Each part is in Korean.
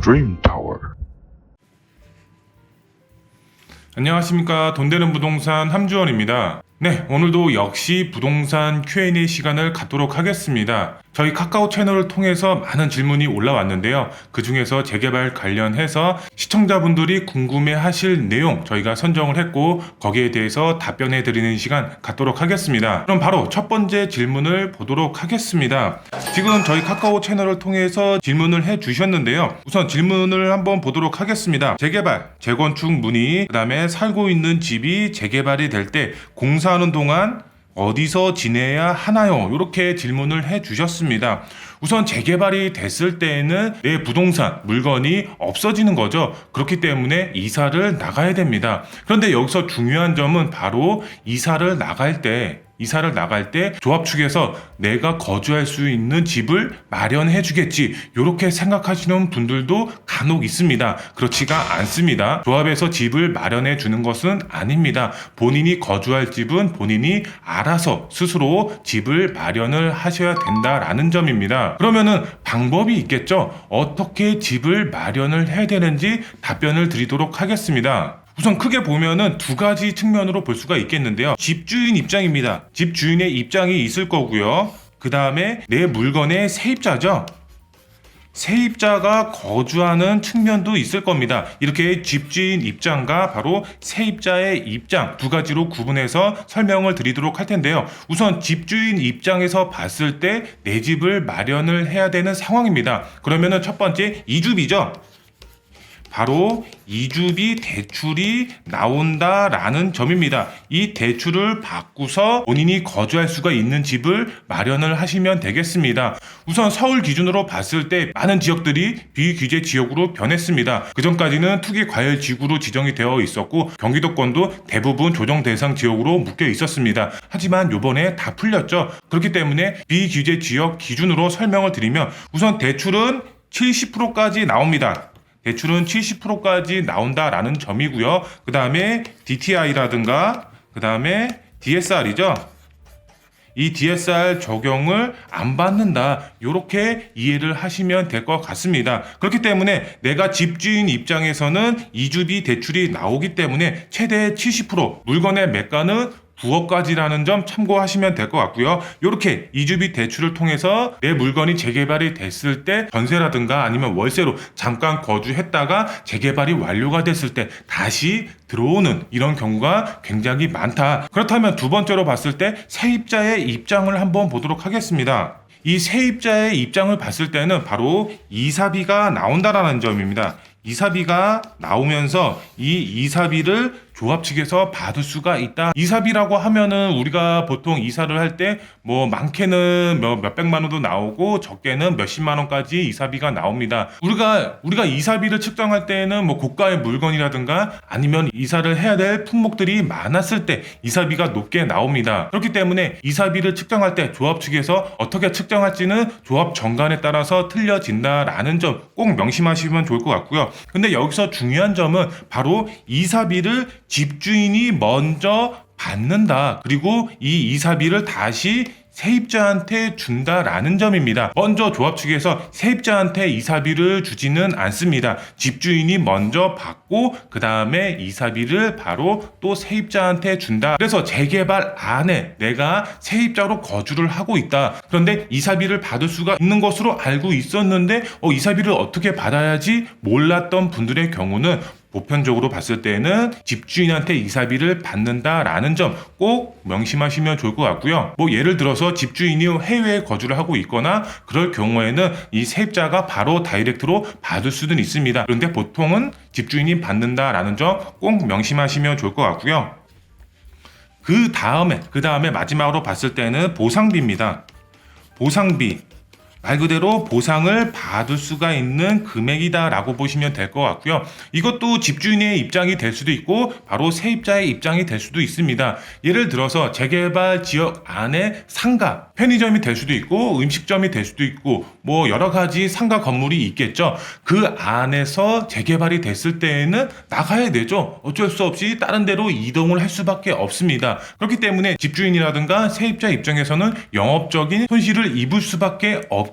Dream Tower. 안녕하십니까. 돈되는 부동산 함주원입니다. 네, 오늘도 역시 부동산 Q&A 시간을 갖도록 하겠습니다. 저희 카카오 채널을 통해서 많은 질문이 올라왔는데요. 그 중에서 재개발 관련해서 시청자분들이 궁금해하실 내용 저희가 선정을 했고 거기에 대해서 답변해 드리는 시간 갖도록 하겠습니다. 그럼 바로 첫 번째 질문을 보도록 하겠습니다. 지금 저희 카카오 채널을 통해서 질문을 해 주셨는데요. 우선 질문을 한번 보도록 하겠습니다. 재개발, 재건축 문의, 그 다음에 살고 있는 집이 재개발이 될 때 공사하는 동안 어디서 지내야 하나요? 이렇게 질문을 해 주셨습니다. 우선 재개발이 됐을 때에는 내 부동산, 물건이 없어지는 거죠. 그렇기 때문에 이사를 나가야 됩니다. 그런데 여기서 중요한 점은 바로 이사를 나갈 때 조합 측에서 내가 거주할 수 있는 집을 마련해 주겠지 이렇게 생각하시는 분들도 간혹 있습니다. 그렇지가 않습니다. 조합에서 집을 마련해 주는 것은 아닙니다. 본인이 거주할 집은 본인이 알아서 스스로 집을 마련을 하셔야 된다라는 점입니다. 그러면은 방법이 있겠죠. 어떻게 집을 마련을 해야 되는지 답변을 드리도록 하겠습니다. 우선 크게 보면은 두 가지 측면으로 볼 수가 있겠는데요. 집주인 입장입니다. 집주인의 입장이 있을 거고요. 그 다음에 내 물건의 세입자죠. 세입자가 거주하는 측면도 있을 겁니다. 이렇게 집주인 입장과 바로 세입자의 입장 두 가지로 구분해서 설명을 드리도록 할 텐데요. 우선 집주인 입장에서 봤을 때 내 집을 마련을 해야 되는 상황입니다. 그러면은 첫 번째 이주비죠. 바로 이주비 대출이 나온다라는 점입니다. 이 대출을 받고서 본인이 거주할 수가 있는 집을 마련을 하시면 되겠습니다. 우선 서울 기준으로 봤을 때 많은 지역들이 비규제 지역으로 변했습니다. 그전까지는 투기 과열 지구로 지정이 되어 있었고 경기도권도 대부분 조정 대상 지역으로 묶여 있었습니다. 하지만 요번에 다 풀렸죠. 그렇기 때문에 비규제 지역 기준으로 설명을 드리면 우선 대출은 70%까지 나옵니다. 대출은 70%까지 나온다라는 점이고요. 그 다음에 DTI라든가 그 다음에 DSR이죠. 이 DSR 적용을 안 받는다. 이렇게 이해를 하시면 될 것 같습니다. 그렇기 때문에 내가 집주인 입장에서는 이주비 대출이 나오기 때문에 최대 70% 물건의 매가는 9억까지라는 점 참고하시면 될 것 같고요. 이렇게 이주비 대출을 통해서 내 물건이 재개발이 됐을 때 전세라든가 아니면 월세로 잠깐 거주했다가 재개발이 완료가 됐을 때 다시 들어오는 이런 경우가 굉장히 많다. 그렇다면 두 번째로 봤을 때 세입자의 입장을 한번 보도록 하겠습니다. 이 세입자의 입장을 봤을 때는 바로 이사비가 나온다라는 점입니다. 이사비가 나오면서 이 이사비를 조합 측에서 받을 수가 있다. 이사비라고 하면은 우리가 보통 이사를 할 때 뭐 많게는 몇백만 원도 나오고 적게는 몇십만 원까지 이사비가 나옵니다. 우리가 이사비를 측정할 때는 뭐 고가의 물건이라든가 아니면 이사를 해야 될 품목들이 많았을 때 이사비가 높게 나옵니다. 그렇기 때문에 이사비를 측정할 때 조합 측에서 어떻게 측정할지는 조합 정관에 따라서 틀려진다라는 점 꼭 명심하시면 좋을 것 같고요. 근데 여기서 중요한 점은 바로 이사비를 집주인이 먼저 받는다. 그리고 이 이사비를 다시 세입자한테 준다라는 점입니다. 먼저 조합 측에서 세입자한테 이사비를 주지는 않습니다. 집주인이 먼저 받고 그 다음에 이사비를 바로 또 세입자한테 준다. 그래서 재개발 안에 내가 세입자로 거주를 하고 있다. 그런데 이사비를 받을 수가 있는 것으로 알고 있었는데 이사비를 어떻게 받아야지 몰랐던 분들의 경우는 보편적으로 봤을 때는 집주인한테 이사비를 받는다라는 점 꼭 명심하시면 좋을 것 같고요. 뭐 예를 들어서 집주인이 해외에 거주를 하고 있거나 그럴 경우에는 이 세입자가 바로 다이렉트로 받을 수는 있습니다. 그런데 보통은 집주인이 받는다라는 점 꼭 명심하시면 좋을 것 같고요. 그 다음에 마지막으로 봤을 때는 보상비입니다. 보상비. 말 그대로 보상을 받을 수가 있는 금액이다라고 보시면 될 것 같고요. 이것도 집주인의 입장이 될 수도 있고 바로 세입자의 입장이 될 수도 있습니다. 예를 들어서 재개발 지역 안에 상가, 편의점이 될 수도 있고 음식점이 될 수도 있고 뭐 여러 가지 상가 건물이 있겠죠. 그 안에서 재개발이 됐을 때에는 나가야 되죠. 어쩔 수 없이 다른 데로 이동을 할 수밖에 없습니다. 그렇기 때문에 집주인이라든가 세입자 입장에서는 영업적인 손실을 입을 수밖에 없겠죠.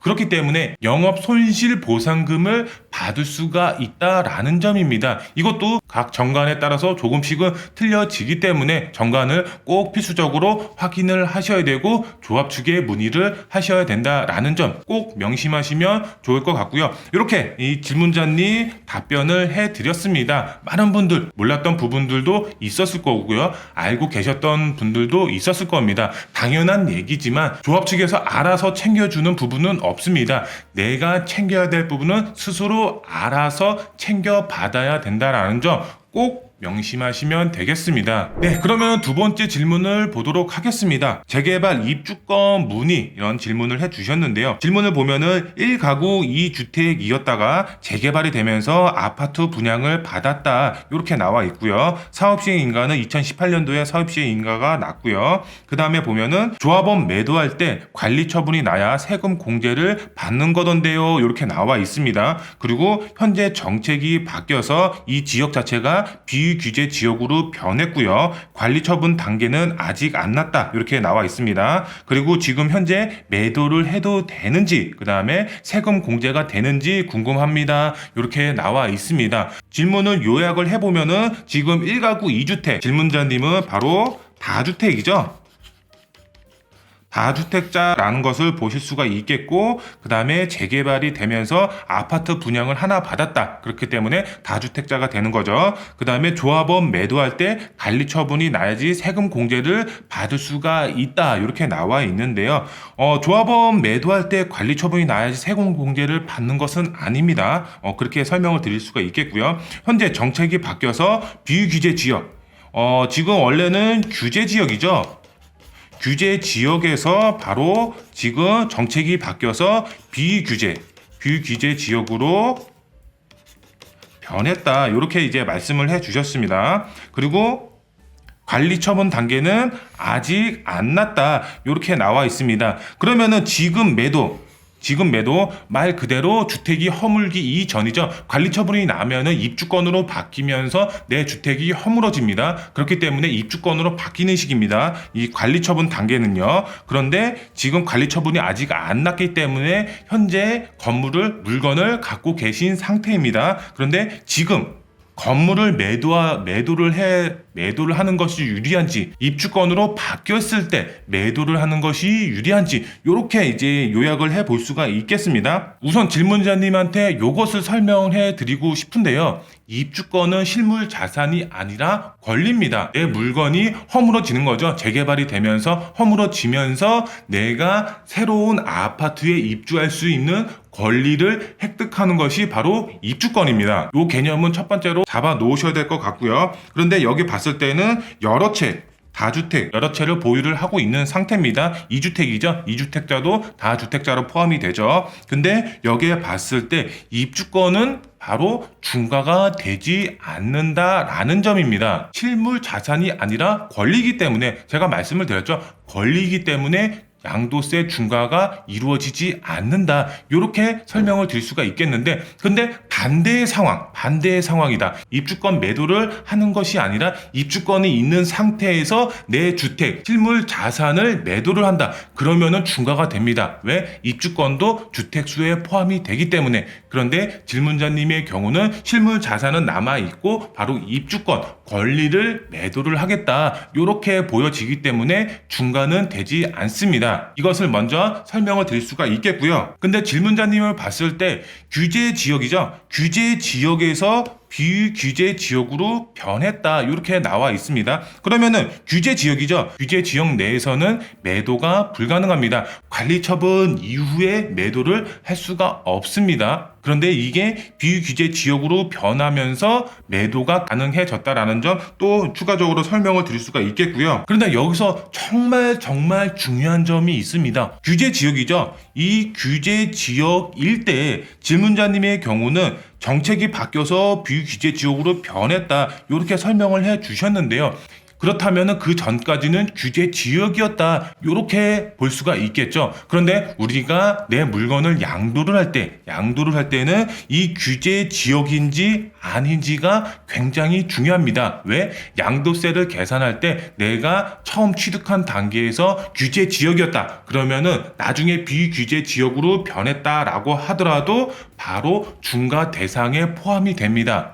그렇기 때문에 영업 손실 보상금을 받을 수가 있다라는 점입니다. 이것도 각 정관에 따라서 조금씩은 틀려지기 때문에 정관을 꼭 필수적으로 확인을 하셔야 되고 조합 측에 문의를 하셔야 된다라는 점 꼭 명심하시면 좋을 것 같고요. 이렇게 이 질문자님 답변을 해드렸습니다. 많은 분들 몰랐던 부분들도 있었을 거고요. 알고 계셨던 분들도 있었을 겁니다. 당연한 얘기지만 조합 측에서 알아서 챙겨주는 부분은 없습니다. 내가 챙겨야 될 부분은 스스로 알아서 챙겨받아야 된다라는 점 꼭 명심하시면 되겠습니다. 네, 그러면 두 번째 질문을 보도록 하겠습니다. 재개발 입주권 문의 이런 질문을 해주셨는데요. 질문을 보면은 1가구 2주택이었다가 재개발이 되면서 아파트 분양을 받았다 이렇게 나와 있고요. 사업시행 인가는 2018년도에 사업시행 인가가 났고요. 그 다음에 보면은 조합원 매도할 때 관리 처분이 나야 세금 공제를 받는 거던데요 이렇게 나와 있습니다. 그리고 현재 정책이 바뀌어서 이 지역 자체가 비규제 지역으로 변했고요. 관리 처분 단계는 아직 안 났다 이렇게 나와 있습니다. 그리고 지금 현재 매도를 해도 되는지 그 다음에 세금 공제가 되는지 궁금합니다. 이렇게 나와 있습니다. 질문을 요약을 해보면은 지금 1가구 2주택 질문자님은 바로 다주택이죠. 다주택자라는 것을 보실 수가 있겠고 그 다음에 재개발이 되면서 아파트 분양을 하나 받았다. 그렇기 때문에 다주택자가 되는 거죠. 그 다음에 조합원 매도할 때 관리 처분이 나야지 세금 공제를 받을 수가 있다. 이렇게 나와 있는데요. 조합원 매도할 때 관리 처분이 나야지 세금 공제를 받는 것은 아닙니다. 그렇게 설명을 드릴 수가 있겠고요. 현재 정책이 바뀌어서 비규제 지역 지금 원래는 규제 지역이죠. 규제 지역에서 바로 지금 정책이 바뀌어서 비규제 지역으로 변했다. 이렇게 이제 말씀을 해 주셨습니다. 그리고 관리 처분 단계는 아직 안 났다. 이렇게 나와 있습니다. 그러면은 지금 매도 말 그대로 주택이 허물기 이전이죠. 관리 처분이 나면은 입주권으로 바뀌면서 내 주택이 허물어집니다. 그렇기 때문에 입주권으로 바뀌는 시기입니다. 이 관리 처분 단계는요. 그런데 지금 관리 처분이 아직 안 났기 때문에 현재 물건을 갖고 계신 상태입니다. 그런데 지금 건물을 매도를 하는 것이 유리한지 입주권으로 바뀌었을 때 매도를 하는 것이 유리한지 이렇게 이제 요약을 해볼 수가 있겠습니다. 우선 질문자님한테 이것을 설명해 드리고 싶은데요. 입주권은 실물 자산이 아니라 권리입니다. 내 물건이 허물어지는 거죠. 재개발이 되면서 허물어지면서 내가 새로운 아파트에 입주할 수 있는 권리를 획득하는 것이 바로 입주권입니다. 이 개념은 첫 번째로 잡아 놓으셔야 될 것 같고요. 그런데 여기 봤을 때는 다주택 여러 채를 보유를 하고 있는 상태입니다. 2주택이죠. 2주택자도 다주택자로 포함이 되죠. 근데 여기에 봤을 때 입주권은 바로 중과가 되지 않는다라는 점입니다. 실물 자산이 아니라 권리이기 때문에 제가 말씀을 드렸죠. 권리이기 때문에 양도세 중과가 이루어지지 않는다. 이렇게 설명을 드릴 수가 있겠는데 근데 반대의 상황이다. 입주권 매도를 하는 것이 아니라 입주권이 있는 상태에서 내 주택, 실물 자산을 매도를 한다. 그러면은 중과가 됩니다. 왜? 입주권도 주택수에 포함이 되기 때문에. 그런데 질문자님의 경우는 실물 자산은 남아있고 바로 입주권, 권리를 매도를 하겠다. 이렇게 보여지기 때문에 중과는 되지 않습니다. 이것을 먼저 설명을 드릴 수가 있겠고요. 근데 질문자님을 봤을 때 규제 지역이죠. 규제 지역에서 비규제 지역으로 변했다. 이렇게 나와 있습니다. 그러면은 규제 지역이죠. 규제 지역 내에서는 매도가 불가능합니다. 관리 처분 이후에 매도를 할 수가 없습니다. 그런데 이게 비규제 지역으로 변하면서 매도가 가능해졌다라는 점 또 추가적으로 설명을 드릴 수가 있겠고요. 그런데 여기서 정말 중요한 점이 있습니다. 규제 지역이죠. 이 규제 지역일 때 질문자님의 경우는 정책이 바뀌어서 비규제 지역으로 변했다. 이렇게 설명을 해 주셨는데요. 그렇다면 그 전까지는 규제 지역이었다. 이렇게 볼 수가 있겠죠. 그런데 우리가 내 물건을 양도를 할 때는 이 규제 지역인지 아닌지가 굉장히 중요합니다. 왜? 양도세를 계산할 때 내가 처음 취득한 단계에서 규제 지역이었다. 그러면은 나중에 비규제 지역으로 변했다라고 하더라도 바로 중과 대상에 포함이 됩니다.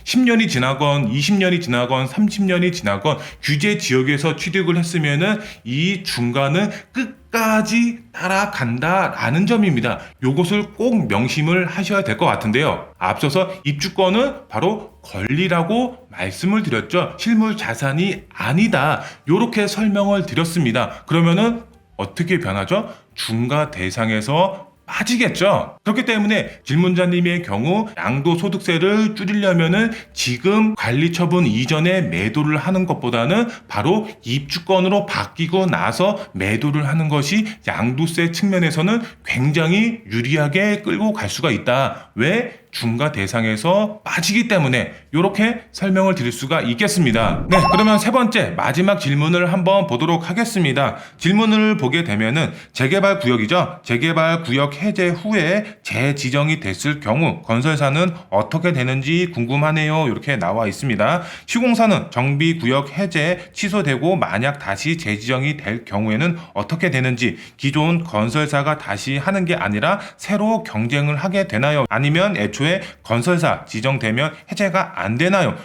10년이 지나건 20년이 지나건 30년이 지나건 규제 지역에서 취득을 했으면은 이 중과는 끝까지 따라간다라는 점입니다. 요것을 꼭 명심을 하셔야 될 것 같은데요. 앞서서 입주권은 바로 권리라고 말씀을 드렸죠. 실물 자산이 아니다. 요렇게 설명을 드렸습니다. 그러면은 어떻게 변하죠? 중과 대상에서 빠지겠죠. 그렇기 때문에 질문자님의 경우 양도소득세를 줄이려면은 지금 관리처분 이전에 매도를 하는 것보다는 바로 입주권으로 바뀌고 나서 매도를 하는 것이 양도세 측면에서는 굉장히 유리하게 끌고 갈 수가 있다. 왜? 중과 대상에서 빠지기 때문에 이렇게 설명을 드릴 수가 있겠습니다. 네, 그러면 세 번째 마지막 질문을 한번 보도록 하겠습니다. 질문을 보게 되면은 재개발 구역이죠. 재개발 구역 해제 후에 재지정이 됐을 경우 건설사는 어떻게 되는지 궁금하네요. 이렇게 나와 있습니다. 시공사는 정비구역 해제 취소되고 만약 다시 재지정이 될 경우에는 어떻게 되는지, 기존 건설사가 다시 하는 게 아니라 새로 경쟁을 하게 되나요? 아니면 애초에 건설사 지정되면 해제가 안 되나요?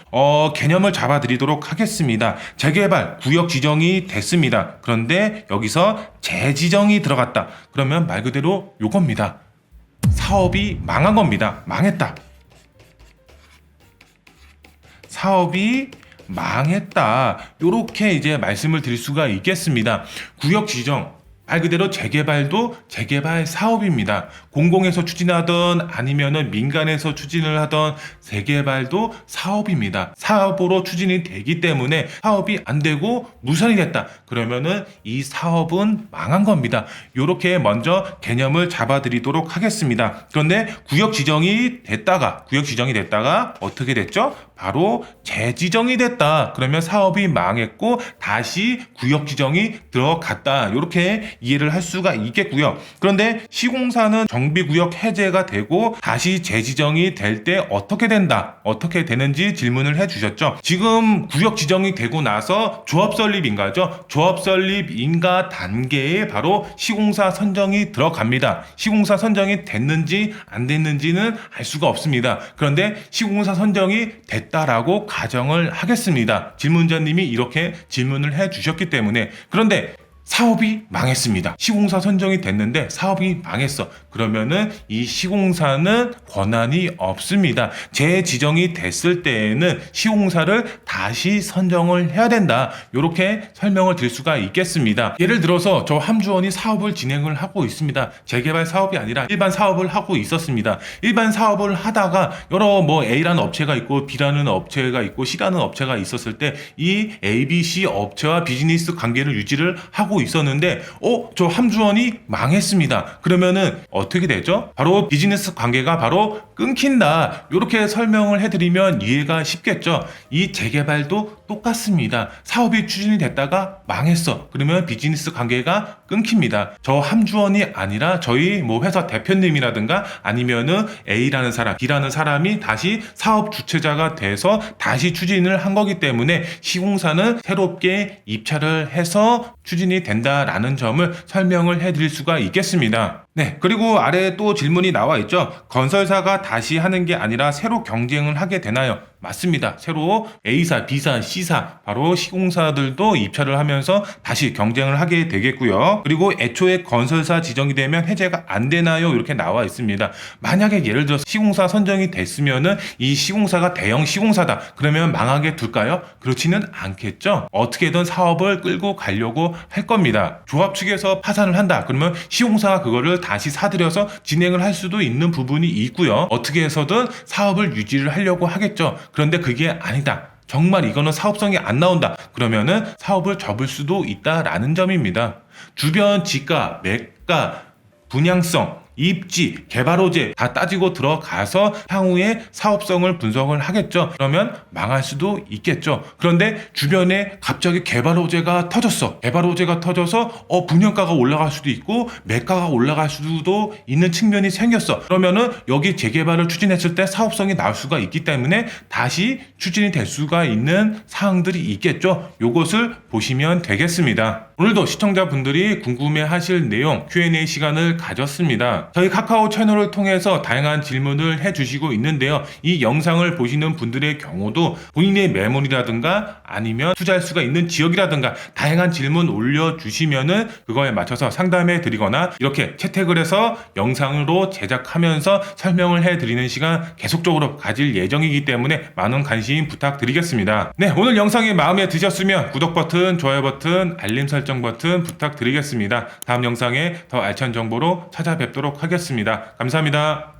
개념을 잡아드리도록 하겠습니다. 재개발 구역 지정이 됐습니다. 그런데 여기서 재지정이 들어갔다. 그러면 말 그대로 요겁니다. 사업이 망한 겁니다. 망했다. 사업이 망했다. 요렇게 이제 말씀을 드릴 수가 있겠습니다. 구역 지정 말 그대로 재개발도 재개발 사업입니다. 공공에서 추진하던 아니면은 민간에서 추진을 하던 재개발도 사업입니다. 사업으로 추진이 되기 때문에 사업이 안 되고 무산이 됐다. 그러면은 이 사업은 망한 겁니다. 이렇게 먼저 개념을 잡아드리도록 하겠습니다. 그런데 구역 지정이 됐다가 어떻게 됐죠? 바로 재지정이 됐다. 그러면 사업이 망했고 다시 구역 지정이 들어갔다. 이렇게 이해를 할 수가 있겠고요. 그런데 시공사는 정비구역 해제가 되고 다시 재지정이 될 때 어떻게 된다. 어떻게 되는지 질문을 해주셨죠. 지금 구역 지정이 되고 나서 조합 설립인가죠. 조합 설립 인가 단계에 바로 시공사 선정이 들어갑니다. 시공사 선정이 됐는지 안 됐는지는 알 수가 없습니다. 그런데 시공사 선정이 됐다라고 가정을 하겠습니다. 질문자님이 이렇게 질문을 해주셨기 때문에. 그런데 사업이 망했습니다. 시공사 선정이 됐는데 사업이 망했어. 그러면은 이 시공사는 권한이 없습니다. 재지정이 됐을 때에는 시공사를 다시 선정을 해야 된다. 이렇게 설명을 드릴 수가 있겠습니다. 예를 들어서 저 함주원이 사업을 진행을 하고 있습니다. 재개발 사업이 아니라 일반 사업을 하고 있었습니다. 일반 사업을 하다가 여러 A라는 업체가 있고 B라는 업체가 있고 C라는 업체가 있었을 때 이 A, B, C 업체와 비즈니스 관계를 유지를 하고 있었는데 저 함주원이 망했습니다. 그러면은 어떻게 되죠? 바로 비즈니스 관계가 바로 끊긴다. 이렇게 설명을 해드리면 이해가 쉽겠죠. 이 재개발도 똑같습니다. 사업이 추진이 됐다가 망했어. 그러면 비즈니스 관계가 끊깁니다. 저 함주원이 아니라 저희 회사 대표님이라든가 아니면은 A라는 사람, B라는 사람이 다시 사업 주체자가 돼서 다시 추진을 한 거기 때문에 시공사는 새롭게 입찰을 해서 추진이 된다라는 점을 설명을 해드릴 수가 있겠습니다. 네, 그리고 아래에 또 질문이 나와 있죠. 건설사가 다시 하는 게 아니라 새로 경쟁을 하게 되나요? 맞습니다. 새로 A사, B사, C사 바로 시공사들도 입찰을 하면서 다시 경쟁을 하게 되겠고요. 그리고 애초에 건설사 지정이 되면 해제가 안 되나요? 이렇게 나와 있습니다. 만약에 예를 들어서 시공사 선정이 됐으면은 이 시공사가 대형 시공사다. 그러면 망하게 둘까요? 그렇지는 않겠죠. 어떻게든 사업을 끌고 가려고 할 겁니다. 조합 측에서 파산을 한다. 그러면 시공사가 그거를 다시 사들여서 진행을 할 수도 있는 부분이 있고요. 어떻게 해서든 사업을 유지를 하려고 하겠죠. 그런데 그게 아니다. 정말 이거는 사업성이 안 나온다. 그러면은 사업을 접을 수도 있다라는 점입니다. 주변 지가, 매가, 분양성 입지, 개발 호재 다 따지고 들어가서 향후에 사업성을 분석을 하겠죠. 그러면 망할 수도 있겠죠. 그런데 주변에 갑자기 개발 호재가 터졌어. 개발 호재가 터져서 분양가가 올라갈 수도 있고 매가가 올라갈 수도 있는 측면이 생겼어. 그러면은 여기 재개발을 추진했을 때 사업성이 나올 수가 있기 때문에 다시 추진이 될 수가 있는 사항들이 있겠죠. 요것을 보시면 되겠습니다. 오늘도 시청자분들이 궁금해하실 내용 Q&A 시간을 가졌습니다. 저희 카카오 채널을 통해서 다양한 질문을 해주시고 있는데요. 이 영상을 보시는 분들의 경우도 본인의 매물이라든가 아니면 투자할 수가 있는 지역이라든가 다양한 질문 올려주시면은 그거에 맞춰서 상담해 드리거나 이렇게 채택을 해서 영상으로 제작하면서 설명을 해드리는 시간 계속적으로 가질 예정이기 때문에 많은 관심 부탁드리겠습니다. 네, 오늘 영상이 마음에 드셨으면 구독 버튼, 좋아요 버튼, 알림 설정 버튼 부탁드리겠습니다. 다음 영상에 더 알찬 정보로 찾아뵙도록 하겠습니다. 감사합니다.